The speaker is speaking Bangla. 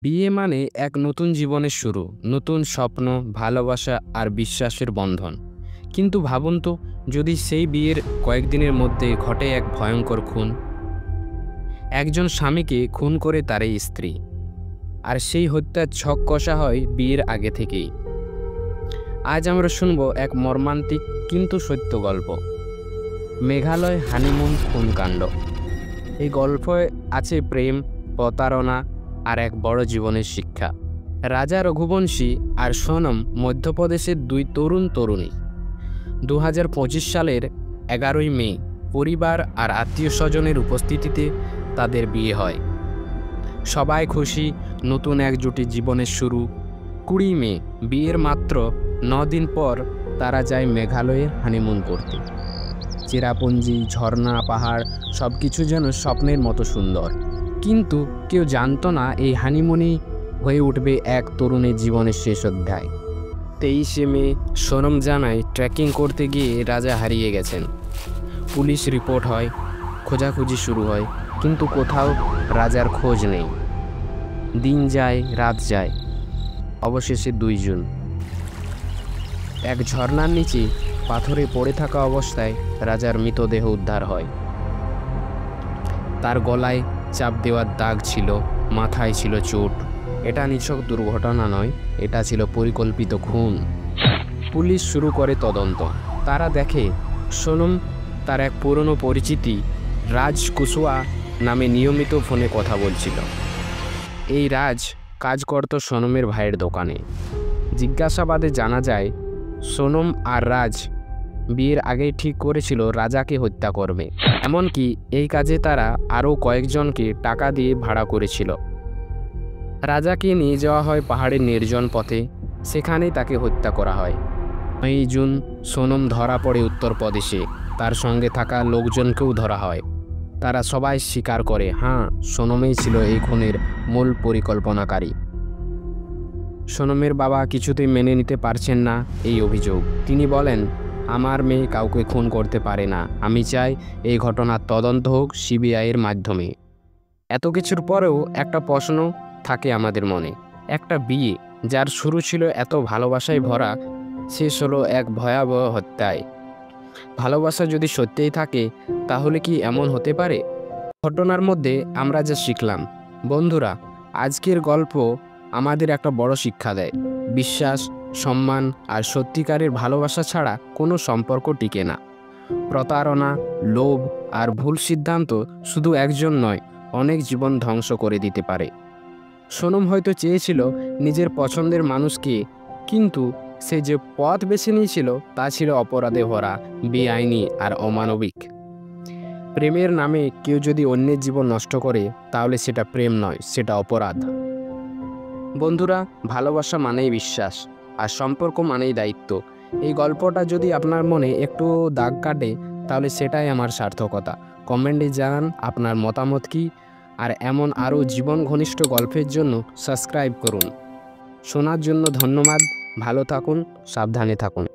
বিয়ে মানে এক নতুন জীবনের শুরু, নতুন স্বপ্ন, ভালোবাসা আর বিশ্বাসের বন্ধন। কিন্তু ভাবুন তো, যদি সেই বিয়ের কয়েকদিনের মধ্যে ঘটে এক ভয়ঙ্কর খুন। একজন স্বামীকে খুন করে তার এই স্ত্রী, আর সেই হত্যার ছক কষা হয় বিয়ের আগে থেকেই। আজ আমরা শুনব এক মর্মান্তিক কিন্তু সত্য গল্প, মেঘালয় হানিমুন খুনকাণ্ড। এই গল্পে আছে প্রেম, প্রতারণা আর এক বড় জীবনের শিক্ষা। রাজা রঘুবংশী আর সোনম মধ্যপ্রদেশের দুই তরুণী। 2025 সালের 11ই মে পরিবার আর আত্মীয় স্বজনের উপস্থিতিতে তাদের বিয়ে হয়। সবাই খুশি, নতুন এক জুটি জীবনের শুরু। 20 মে বিয়ের মাত্র 9 দিন পর তারা যায় মেঘালয়ে হানিমুন করতে। চেরাপুঞ্জি, ঝর্ণা, পাহাড় সবকিছু যেন স্বপ্নের মতো সুন্দর। কিন্তু কেউ জানতো না এই হানিমুনই হয়ে উঠবে এক তরুণের জীবনের শেষ অধ্যায়। 23 মে সোনম জানায় ট্রেকিং করতে গিয়ে রাজা হারিয়ে গেছেন। পুলিশ রিপোর্ট হয়, খোঁজাখুঁজি শুরু হয়, কিন্তু কোথাও রাজার খোঁজ নেই। দিন যায়, রাত যায়, অবশেষে 2 জুন এক ঝর্ণার নিচে পাথরে পড়ে থাকা অবস্থায় রাজার মৃতদেহ উদ্ধার হয়। তার গলায় চাপ দেওয়ার দাগ ছিল, মাথায় ছিল চোট। এটা নিছক দুর্ঘটনা নয়, এটা ছিল পরিকল্পিত খুন। পুলিশ শুরু করে তদন্ত। তারা দেখে সোনম তার এক পুরনো পরিচিতি রাজ কুশওয়া নামে নিয়মিত ফোনে কথা বলছিল। এই রাজ কাজ করত সোনমের ভাইয়ের দোকানে। জিজ্ঞাসাবাদে জানা যায় সোনম আর রাজ বিয়ের আগেই ঠিক করেছিল রাজাকে হত্যা করবে। এমনকি এই কাজে তারা আরও কয়েকজনকে টাকা দিয়ে ভাড়া করেছিল। রাজাকে নিয়ে যাওয়া হয় পাহাড়ের নির্জন পথে, সেখানেই তাকে হত্যা করা হয়। 9 জুন সোনম ধরা পড়ে উত্তরপ্রদেশে। তার সঙ্গে থাকা লোকজনকেও ধরা হয়। তারা সবাই স্বীকার করে, হ্যাঁ, সোনমই ছিল এই খুনের মূল পরিকল্পনাকারী। সোনমের বাবা কিছুতেই মেনে নিতে পারছেন না এই অভিযোগ। তিনি বলেন, আমার মেয়ে কাউকে খুন করতে পারে না। আমি চাই এই ঘটনার তদন্ত হোক সিবিআইয়ের মাধ্যমে। এত কিছুর পরেও একটা প্রশ্ন থাকে আমাদের মনে। একটা বিয়ে যার শুরু ছিল এত ভালোবাসায় ভরা, শেষ হলো এক ভয়াবহ হত্যায়। ভালোবাসা যদি সত্যিই থাকে, তাহলে কি এমন হতে পারে? ঘটনার মধ্যে আমরা যা শিখলাম, বন্ধুরা, আজকের গল্প আমাদের একটা বড় শিক্ষা দেয়। বিশ্বাস, সম্মান আর সত্যিকারের ভালোবাসা ছাড়া কোনো সম্পর্ক টিকে না। প্রতারণা, লোভ আর ভুল সিদ্ধান্ত শুধু একজন নয়, অনেক জীবন ধ্বংস করে দিতে পারে। সোনম হয়তো চেয়েছিল নিজের পছন্দের মানুষকে, কিন্তু সে যে পথ বেছে নিয়েছিল তা ছিল অপরাধে ভরা, বেআইনি আর অমানবিক। প্রেমের নামে কেউ যদি অন্যের জীবন নষ্ট করে, তাহলে সেটা প্রেম নয়, সেটা অপরাধ। বন্ধুরা, ভালোবাসা মানেই বিশ্বাস, আর সম্পর্ক মানেই দায়িত্ব। এই গল্পটা যদি আপনার মনে একটু দাগ কাটে, তাহলে সেটাই আমার সার্থকতা। কমেন্টে জানান আপনার মতামত কী, আর এমন আরও জীবন ঘনিষ্ঠ গল্পের জন্য সাবস্ক্রাইব করুন। শোনার জন্য ধন্যবাদ। ভালো থাকুন, সাবধানে থাকুন।